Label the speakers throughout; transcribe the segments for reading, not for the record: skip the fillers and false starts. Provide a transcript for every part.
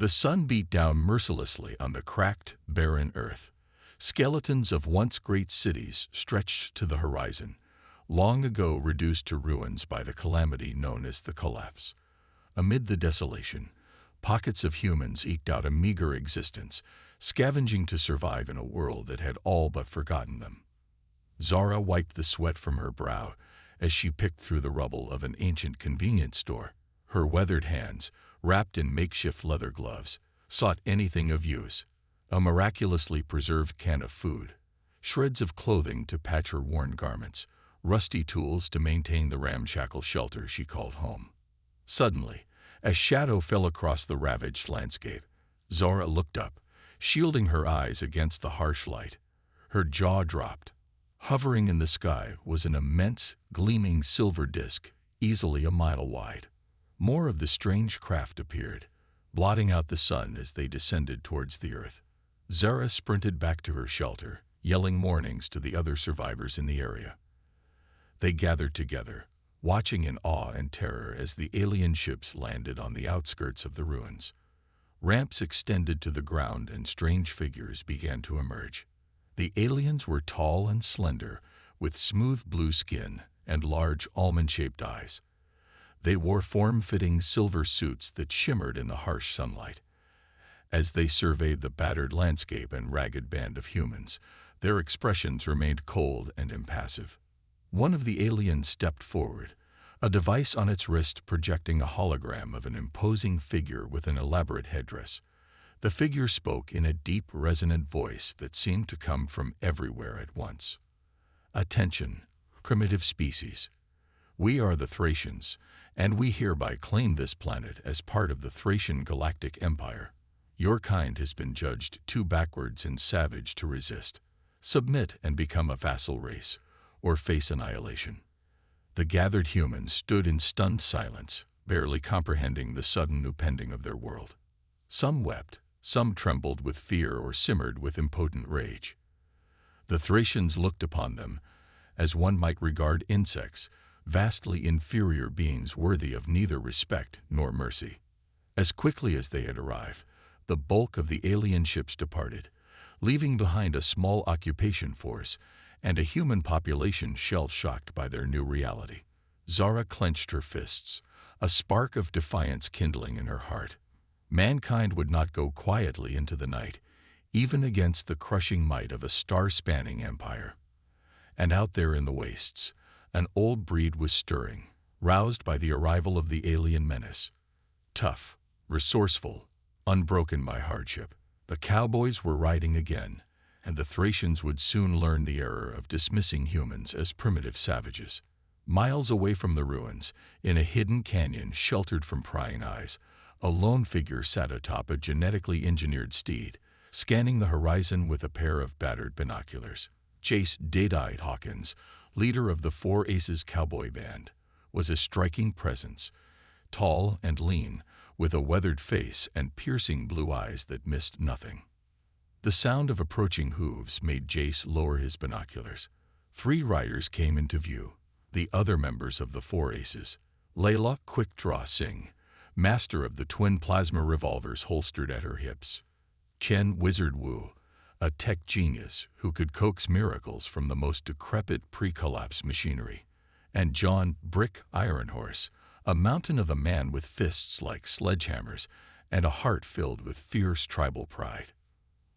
Speaker 1: The sun beat down mercilessly on the cracked, barren earth. Skeletons of once great cities stretched to the horizon, long ago reduced to ruins by the calamity known as the collapse. Amid the desolation, pockets of humans eked out a meager existence, scavenging to survive in a world that had all but forgotten them. Zara wiped the sweat from her brow as she picked through the rubble of an ancient convenience store. Her weathered hands, wrapped in makeshift leather gloves, sought anything of use: a miraculously preserved can of food, shreds of clothing to patch her worn garments, rusty tools to maintain the ramshackle shelter she called home. Suddenly, a shadow fell across the ravaged landscape. Zara looked up, shielding her eyes against the harsh light. Her jaw dropped. Hovering in the sky was an immense, gleaming silver disk, easily a mile wide. More of the strange craft appeared, blotting out the sun as they descended towards the earth. Zara sprinted back to her shelter, yelling warnings to the other survivors in the area. They gathered together, watching in awe and terror as the alien ships landed on the outskirts of the ruins. Ramps extended to the ground and strange figures began to emerge. The aliens were tall and slender, with smooth blue skin and large almond-shaped eyes. They wore form-fitting silver suits that shimmered in the harsh sunlight. As they surveyed the battered landscape and ragged band of humans, their expressions remained cold and impassive. One of the aliens stepped forward, a device on its wrist projecting a hologram of an imposing figure with an elaborate headdress. The figure spoke in a deep, resonant voice that seemed to come from everywhere at once. "Attention, primitive species. We are the Thracians, and we hereby claim this planet as part of the Thracian Galactic Empire. Your kind has been judged too backwards and savage to resist. Submit and become a vassal race, or face annihilation." The gathered humans stood in stunned silence, barely comprehending the sudden upending of their world. Some wept, some trembled with fear or simmered with impotent rage. The Thracians looked upon them as one might regard insects, vastly inferior beings worthy of neither respect nor mercy. As quickly as they had arrived, the bulk of the alien ships departed, leaving behind a small occupation force and a human population shell-shocked by their new reality. Zara clenched her fists, a spark of defiance kindling in her heart. Mankind would not go quietly into the night, even against the crushing might of a star-spanning empire. And out there in the wastes, an old breed was stirring, roused by the arrival of the alien menace. Tough, resourceful, unbroken by hardship, the Cowboys were riding again, and the Thracians would soon learn the error of dismissing humans as primitive savages. Miles away from the ruins, in a hidden canyon sheltered from prying eyes, a lone figure sat atop a genetically engineered steed, scanning the horizon with a pair of battered binoculars. Chase Dead-Eyed Hawkins, leader of the Four Aces cowboy band, was a striking presence, tall and lean, with a weathered face and piercing blue eyes that missed nothing. The sound of approaching hooves made Jace lower his binoculars. 3 riders came into view, the other members of the Four Aces. Layla Quick Draw Singh, master of the twin plasma revolvers holstered at her hips. Chen Wizard Wu, a tech genius who could coax miracles from the most decrepit pre-collapse machinery. And John Brick Ironhorse, a mountain of a man with fists like sledgehammers and a heart filled with fierce tribal pride.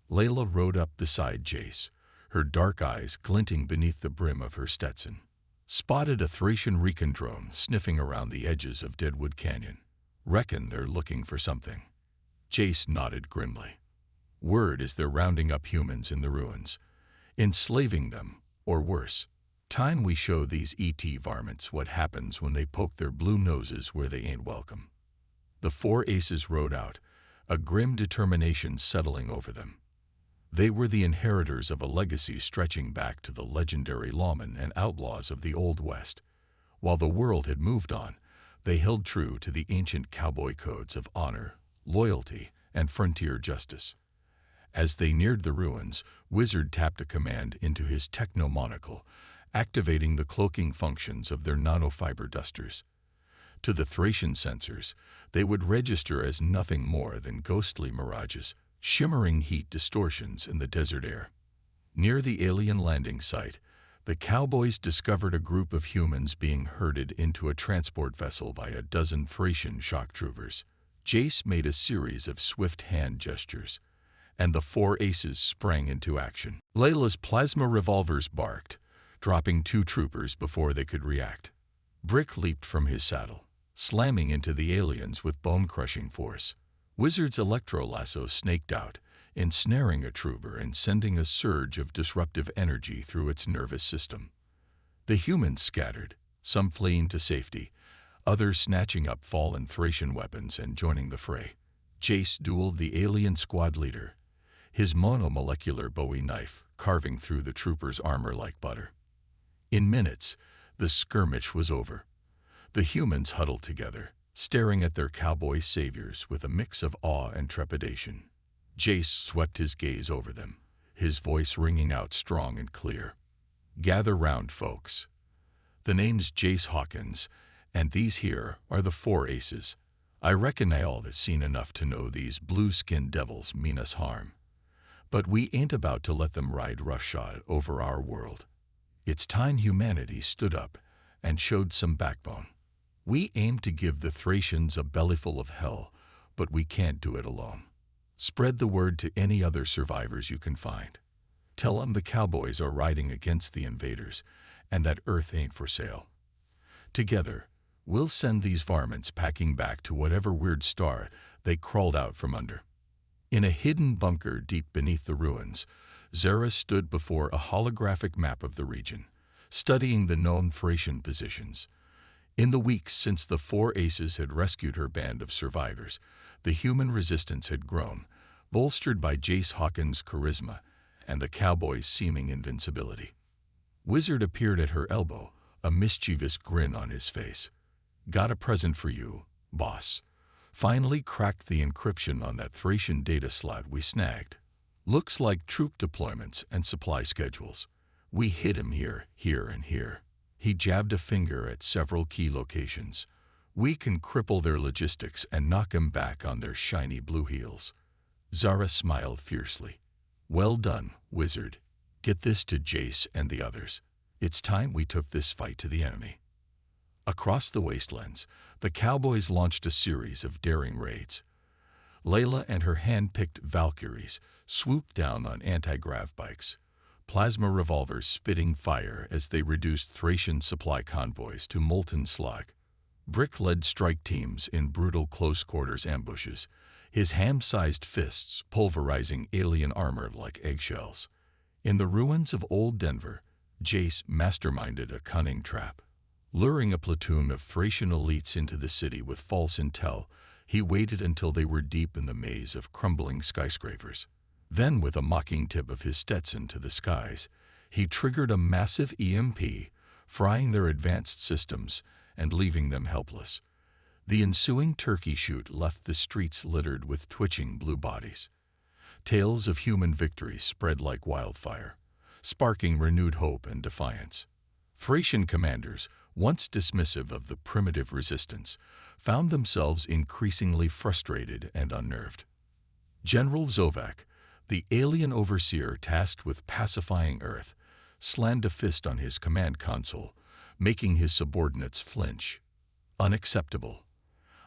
Speaker 1: Layla rode up beside Jace, her dark eyes glinting beneath the brim of her Stetson. "Spotted a Thracian recon drone sniffing around the edges of Deadwood Canyon. Reckon they're looking for something." Jace nodded grimly. "Word is they're rounding up humans in the ruins, enslaving them, or worse. Time we show these ET varmints what happens when they poke their blue noses where they ain't welcome." The Four Aces rode out, a grim determination settling over them. They were the inheritors of a legacy stretching back to the legendary lawmen and outlaws of the Old West. While the world had moved on, they held true to the ancient cowboy codes of honor, loyalty, and frontier justice. As they neared the ruins, Wizard tapped a command into his techno-monocle, activating the cloaking functions of their nanofiber dusters. To the Thracian sensors, they would register as nothing more than ghostly mirages, shimmering heat distortions in the desert air. Near the alien landing site, the Cowboys discovered a group of humans being herded into a transport vessel by a dozen Thracian shock troopers. Jace made a series of swift hand gestures, and the four aces sprang into action. Layla's plasma revolvers barked, dropping two troopers before they could react. Brick leaped from his saddle, slamming into the aliens with bone-crushing force. Wizard's electro lasso snaked out, ensnaring a trooper and sending a surge of disruptive energy through its nervous system. The humans scattered, some fleeing to safety, others snatching up fallen Thracian weapons and joining the fray. Jace dueled the alien squad leader, his monomolecular Bowie knife carving through the trooper's armor like butter. In minutes, the skirmish was over. The humans huddled together, staring at their cowboy saviors with a mix of awe and trepidation. Jace swept his gaze over them, his voice ringing out strong and clear. "Gather round, folks. The name's Jace Hawkins, and these here are the four aces. I reckon I all have seen enough to know these blue-skinned devils mean us harm. But we ain't about to let them ride roughshod over our world. It's time humanity stood up and showed some backbone. We aim to give the Thracians a bellyful of hell, but we can't do it alone. Spread the word to any other survivors you can find. Tell them the Cowboys are riding against the invaders and that Earth ain't for sale. Together, we'll send these varmints packing back to whatever weird star they crawled out from under." In a hidden bunker deep beneath the ruins, Zara stood before a holographic map of the region, studying the known Thracian positions. In the weeks since the four aces had rescued her band of survivors, the human resistance had grown, bolstered by Jace Hawkins' charisma and the Cowboys' seeming invincibility. Wizard appeared at her elbow, a mischievous grin on his face. "Got a present for you, boss. Finally cracked the encryption on that Thracian data slot we snagged. Looks like troop deployments and supply schedules. We hit him here, and here." He jabbed a finger at several key locations. "We can cripple their logistics and knock 'em back on their shiny blue heels." Zara smiled fiercely. "Well done, Wizard. Get this to Jace and the others. It's time we took this fight to the enemy." Across the wastelands, the Cowboys launched a series of daring raids. Layla and her hand-picked Valkyries swooped down on anti-grav bikes, plasma revolvers spitting fire as they reduced Thracian supply convoys to molten slag. Brick led strike teams in brutal close-quarters ambushes, his ham-sized fists pulverizing alien armor like eggshells. In the ruins of Old Denver, Jace masterminded a cunning trap. Luring a platoon of Thracian elites into the city with false intel, he waited until they were deep in the maze of crumbling skyscrapers. Then, with a mocking tip of his Stetson to the skies, he triggered a massive EMP, frying their advanced systems and leaving them helpless. The ensuing turkey shoot left the streets littered with twitching blue bodies. Tales of human victory spread like wildfire, sparking renewed hope and defiance. Thracian commanders, once dismissive of the primitive resistance, found themselves increasingly frustrated and unnerved. General Zovac, the alien overseer tasked with pacifying Earth, slammed a fist on his command console, making his subordinates flinch. "Unacceptable.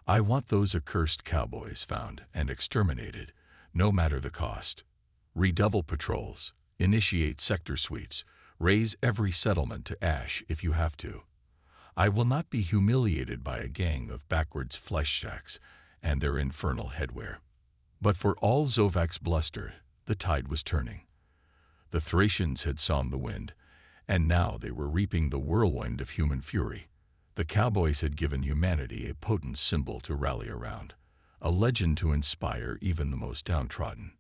Speaker 1: I want those accursed Cowboys found and exterminated, no matter the cost. Redouble patrols, initiate sector sweeps, raise every settlement to ash if you have to. I will not be humiliated by a gang of backwards flesh sacks and their infernal headwear." But for all Zovac's bluster, the tide was turning. The Thracians had sown the wind, and now they were reaping the whirlwind of human fury. The Cowboys had given humanity a potent symbol to rally around, a legend to inspire even the most downtrodden.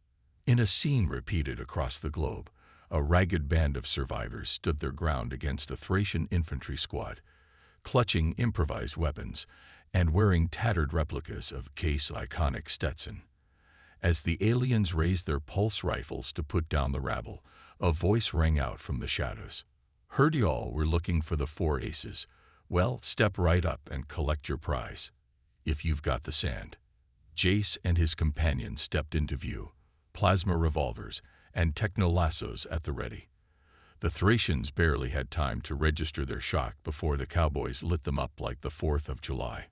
Speaker 1: In a scene repeated across the globe, a ragged band of survivors stood their ground against a Thracian infantry squad, clutching improvised weapons and wearing tattered replicas of Jace's iconic Stetson. As the aliens raised their pulse rifles to put down the rabble, a voice rang out from the shadows. "Heard y'all were looking for the four aces. Well, step right up and collect your prize, if you've got the sand. Jace and his companions stepped into view, plasma revolvers and techno-lassos at the ready. The Thracians barely had time to register their shock before the Cowboys lit them up like the 4th of July.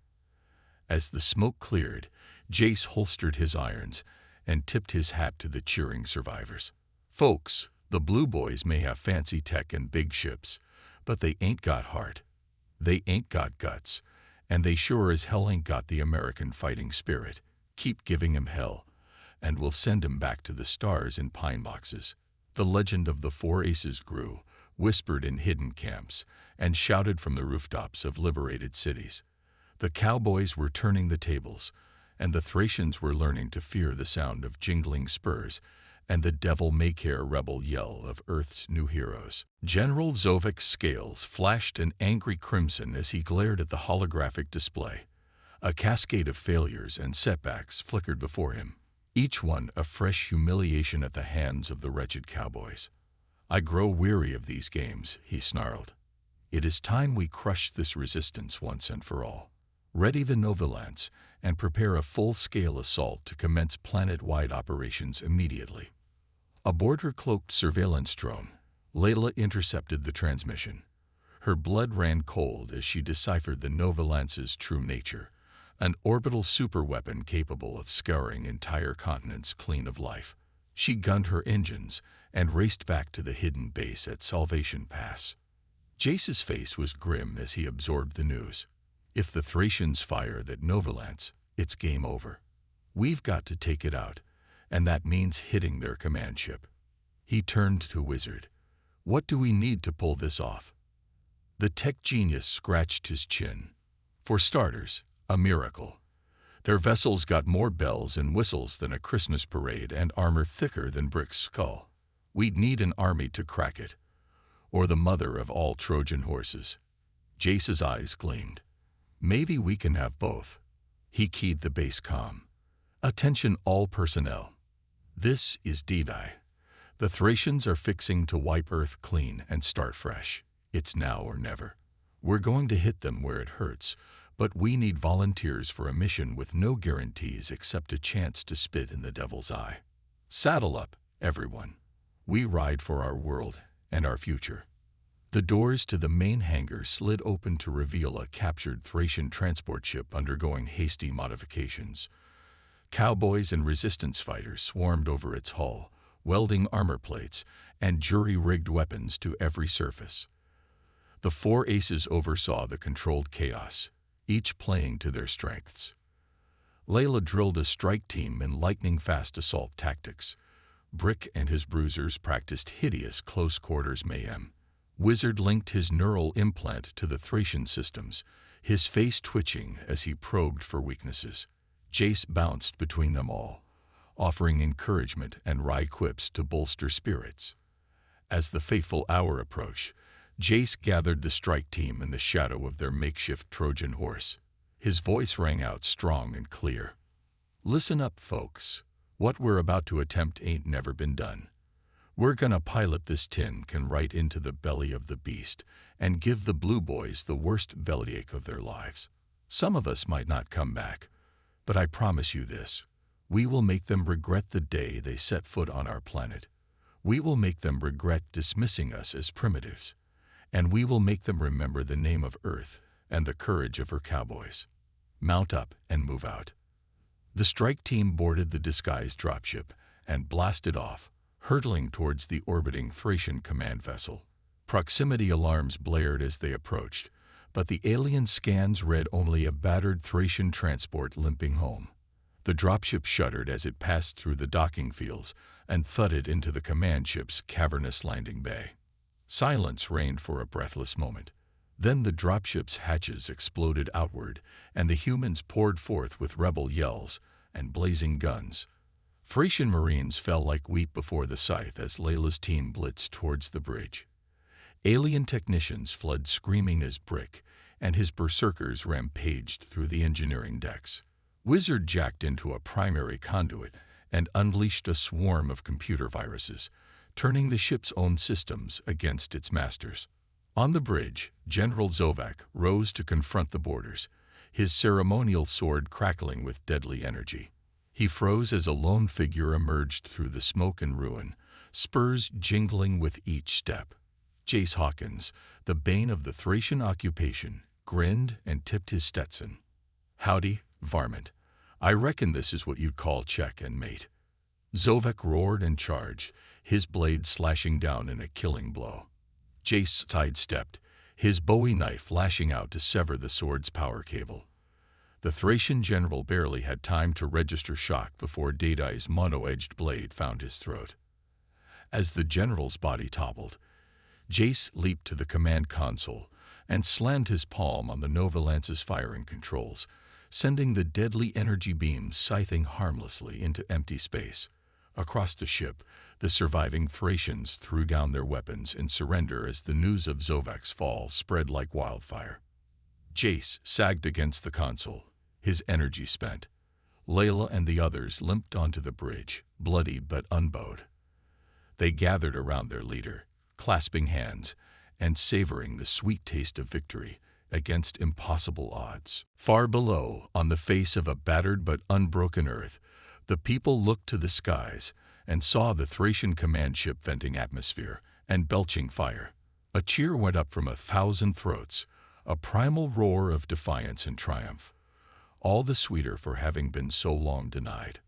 Speaker 1: As the smoke cleared, Jace holstered his irons and tipped his hat to the cheering survivors. Folks, the Blue Boys may have fancy tech and big ships, but they ain't got heart. They ain't got guts, and they sure as hell ain't got the American fighting spirit. Keep giving him hell, and we'll send him back to the stars in pine boxes. The legend of the Four Aces grew, whispered in hidden camps, and shouted from the rooftops of liberated cities. The Cowboys were turning the tables, and the Thracians were learning to fear the sound of jingling spurs and the devil-may-care rebel yell of Earth's new heroes. General Zovik's scales flashed an angry crimson as he glared at the holographic display. A cascade of failures and setbacks flickered before him, each one a fresh humiliation at the hands of the wretched Cowboys. "I grow weary of these games," he snarled. "It is time we crushed this resistance once and for all. Ready the Novolance and prepare a full-scale assault to commence planet-wide operations immediately." Aboard her cloaked surveillance drone, Layla intercepted the transmission. Her blood ran cold as she deciphered the Novolance's true nature, an orbital superweapon capable of scouring entire continents clean of life. She gunned her engines and raced back to the hidden base at Salvation Pass. Jace's face was grim as he absorbed the news. If the Thracians fire that Novolance, it's game over. We've got to take it out, and that means hitting their command ship. He turned to Wizard. "What do we need to pull this off?" The tech genius scratched his chin. "For starters, a miracle. Their vessels got more bells and whistles than a Christmas parade and armor thicker than Brick's skull. We'd need an army to crack it, or the mother of all Trojan horses." Jace's eyes gleamed. "Maybe we can have both." He keyed the base comm. "Attention all personnel. This is D-Day. The Thracians are fixing to wipe Earth clean and start fresh. It's now or never. We're going to hit them where it hurts, but we need volunteers for a mission with no guarantees except a chance to spit in the devil's eye. Saddle up, everyone. We ride for our world and our future." The doors to the main hangar slid open to reveal a captured Thracian transport ship undergoing hasty modifications. Cowboys and resistance fighters swarmed over its hull, welding armor plates and jury-rigged weapons to every surface. The Four Aces oversaw the controlled chaos, each playing to their strengths. Layla drilled a strike team in lightning-fast assault tactics. Brick and his bruisers practiced hideous close-quarters mayhem. Wizard linked his neural implant to the Thracian systems, his face twitching as he probed for weaknesses. Jace bounced between them all, offering encouragement and wry quips to bolster spirits. As the fateful hour approached, Jace gathered the strike team in the shadow of their makeshift Trojan horse. His voice rang out strong and clear. "Listen up, folks. What we're about to attempt ain't never been done. We're gonna pilot this tin can right into the belly of the beast and give the Blue Boys the worst bellyache of their lives. Some of us might not come back, but I promise you this. We will make them regret the day they set foot on our planet. We will make them regret dismissing us as primitives. And we will make them remember the name of Earth and the courage of her Cowboys. Mount up and move out." The strike team boarded the disguised dropship and blasted off, hurtling towards the orbiting Thracian command vessel. Proximity alarms blared as they approached, but the alien scans read only a battered Thracian transport limping home. The dropship shuddered as it passed through the docking fields and thudded into the command ship's cavernous landing bay. Silence reigned for a breathless moment. Then the dropship's hatches exploded outward, and the humans poured forth with rebel yells and blazing guns. Thracian Marines fell like wheat before the scythe as Layla's team blitzed towards the bridge. Alien technicians fled screaming as Brick and his berserkers rampaged through the engineering decks. Wizard jacked into a primary conduit and unleashed a swarm of computer viruses, turning the ship's own systems against its masters. On the bridge, General Zovac rose to confront the boarders, his ceremonial sword crackling with deadly energy. He froze as a lone figure emerged through the smoke and ruin, spurs jingling with each step. Jace Hawkins, the bane of the Thracian occupation, grinned and tipped his Stetson. "Howdy, varmint. I reckon this is what you'd call check and mate." Zovac roared and charged, his blade slashing down in a killing blow. Jace sidestepped, his Bowie knife lashing out to sever the sword's power cable. The Thracian general barely had time to register shock before Dadai's mono-edged blade found his throat. As the general's body toppled, Jace leaped to the command console and slammed his palm on the Nova Lance's firing controls, sending the deadly energy beams scything harmlessly into empty space. Across the ship, the surviving Thracians threw down their weapons in surrender as the news of Zovac's fall spread like wildfire. Jace sagged against the console, his energy spent. Layla and the others limped onto the bridge, bloody but unbowed. They gathered around their leader, clasping hands and savoring the sweet taste of victory against impossible odds. Far below, on the face of a battered but unbroken earth, the people looked to the skies and saw the Thracian command ship venting atmosphere and belching fire. A cheer went up from 1,000 throats, a primal roar of defiance and triumph, all the sweeter for having been so long denied.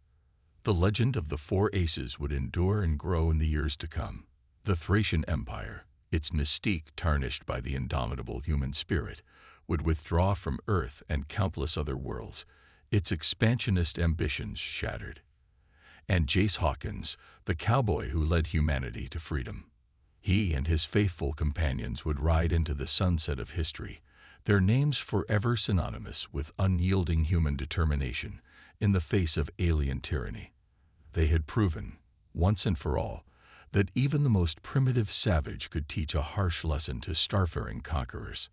Speaker 1: The legend of the Four Aces would endure and grow in the years to come. The Thracian Empire, its mystique tarnished by the indomitable human spirit, would withdraw from Earth and countless other worlds, its expansionist ambitions shattered. And Jace Hawkins, the cowboy who led humanity to freedom. He and his faithful companions would ride into the sunset of history, their names forever synonymous with unyielding human determination in the face of alien tyranny. They had proven, once and for all, that even the most primitive savage could teach a harsh lesson to starfaring conquerors.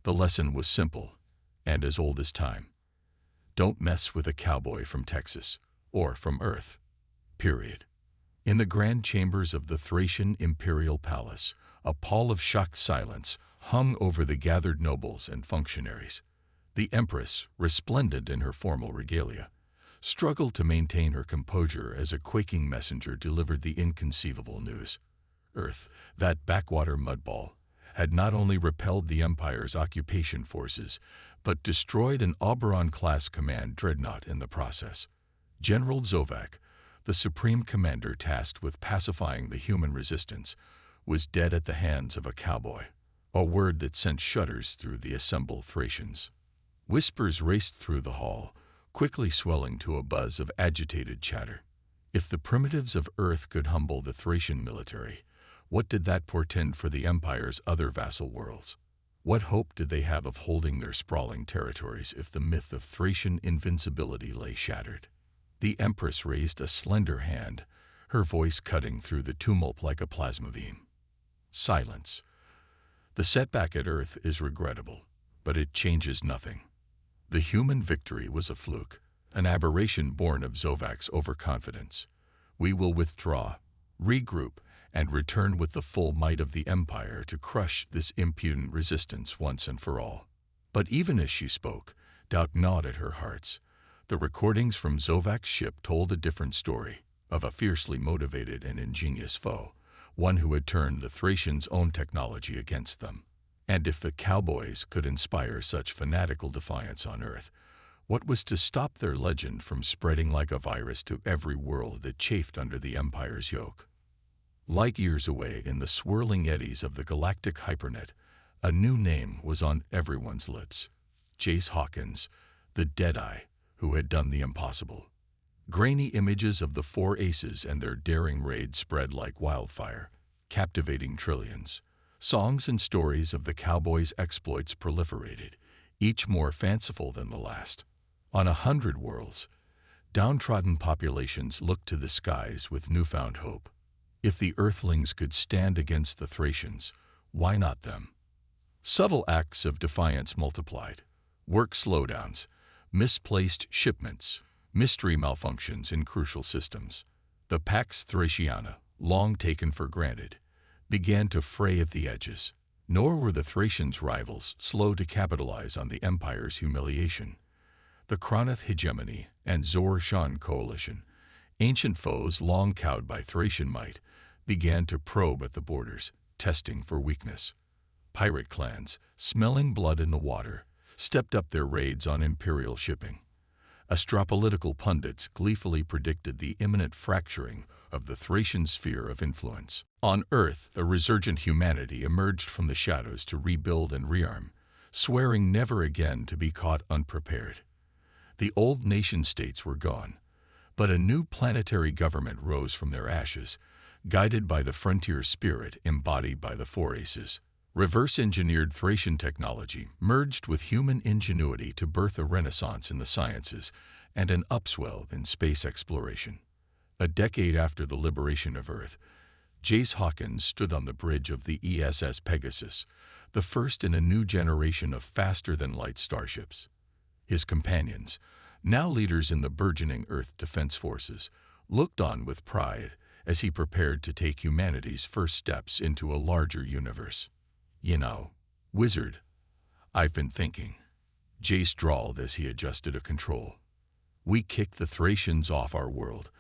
Speaker 1: The lesson was simple, and as old as time. Don't mess with a cowboy from Texas, or from Earth. Period. In the grand chambers of the Thracian imperial palace, a pall of shocked silence hung over the gathered nobles and functionaries. The empress, resplendent in her formal regalia, struggled to maintain her composure as a quaking messenger delivered the inconceivable news. Earth, that backwater mudball, had not only repelled the Empire's occupation forces, but destroyed an Oberon-class command dreadnought in the process. General Zovac, the supreme commander tasked with pacifying the human resistance, was dead at the hands of a cowboy, a word that sent shudders through the assembled Thracians. Whispers raced through the hall, quickly swelling to a buzz of agitated chatter. If the primitives of Earth could humble the Thracian military, what did that portend for the Empire's other vassal worlds? What hope did they have of holding their sprawling territories if the myth of Thracian invincibility lay shattered? The Empress raised a slender hand, her voice cutting through the tumult like a plasma beam. Silence. The setback at Earth is regrettable, but it changes nothing. The human victory was a fluke, an aberration born of Zovac's overconfidence. We will withdraw, regroup, and return with the full might of the Empire to crush this impudent resistance once and for all. But even as she spoke, doubt gnawed at her hearts. The recordings from Zovac's ship told a different story, of a fiercely motivated and ingenious foe, one who had turned the Thracians' own technology against them. And if the Cowboys could inspire such fanatical defiance on Earth, what was to stop their legend from spreading like a virus to every world that chafed under the Empire's yoke? Light years away in the swirling eddies of the galactic hypernet, a new name was on everyone's lips. Jace Hawkins, the Deadeye, who had done the impossible. Grainy images of the Four Aces and their daring raid spread like wildfire, captivating trillions. Songs and stories of the Cowboys' exploits proliferated, each more fanciful than the last. On 100 worlds, downtrodden populations looked to the skies with newfound hope. If the Earthlings could stand against the Thracians, why not them? Subtle acts of defiance multiplied. Work slowdowns, misplaced shipments, mystery malfunctions in crucial systems. The Pax Thraciana, long taken for granted, began to fray at the edges. Nor were the Thracians' rivals slow to capitalize on the empire's humiliation. The Cronoth hegemony and Zor-Shan coalition, ancient foes long cowed by Thracian might, began to probe at the borders, testing for weakness. Pirate clans, smelling blood in the water, stepped up their raids on imperial shipping. Astropolitical pundits gleefully predicted the imminent fracturing of the Thracian sphere of influence. On Earth, a resurgent humanity emerged from the shadows to rebuild and rearm, swearing never again to be caught unprepared. The old nation-states were gone, but a new planetary government rose from their ashes, guided by the frontier spirit embodied by the Four Aces. Reverse-engineered Thracian technology merged with human ingenuity to birth a renaissance in the sciences and an upswell in space exploration. A decade after the liberation of Earth, Jace Hawkins stood on the bridge of the ESS Pegasus, the first in a new generation of faster-than-light starships. His companions, now leaders in the burgeoning Earth Defense Forces, looked on with pride as he prepared to take humanity's first steps into a larger universe. "You know, wizard, I've been thinking," Jace drawled as he adjusted a control. "We kicked the Thracians off our world,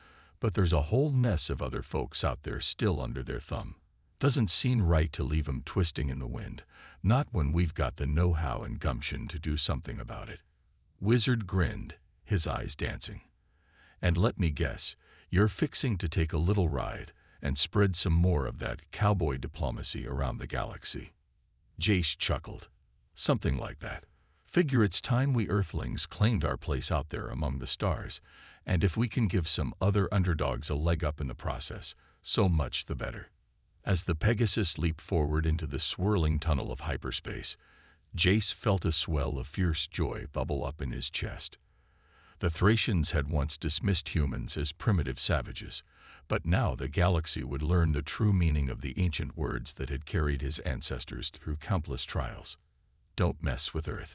Speaker 1: but there's a whole mess of other folks out there still under their thumb. Doesn't seem right to leave 'em twisting in the wind, not when we've got the know-how and gumption to do something about it." Wizard grinned, his eyes dancing. "And let me guess, you're fixing to take a little ride and spread some more of that cowboy diplomacy around the galaxy." Jace chuckled. "Something like that. Figure it's time we Earthlings claimed our place out there among the stars, and if we can give some other underdogs a leg up in the process, so much the better." As the Pegasus leaped forward into the swirling tunnel of hyperspace, Jace felt a swell of fierce joy bubble up in his chest. The Thracians had once dismissed humans as primitive savages, but now the galaxy would learn the true meaning of the ancient words that had carried his ancestors through countless trials. "Don't mess with Earth."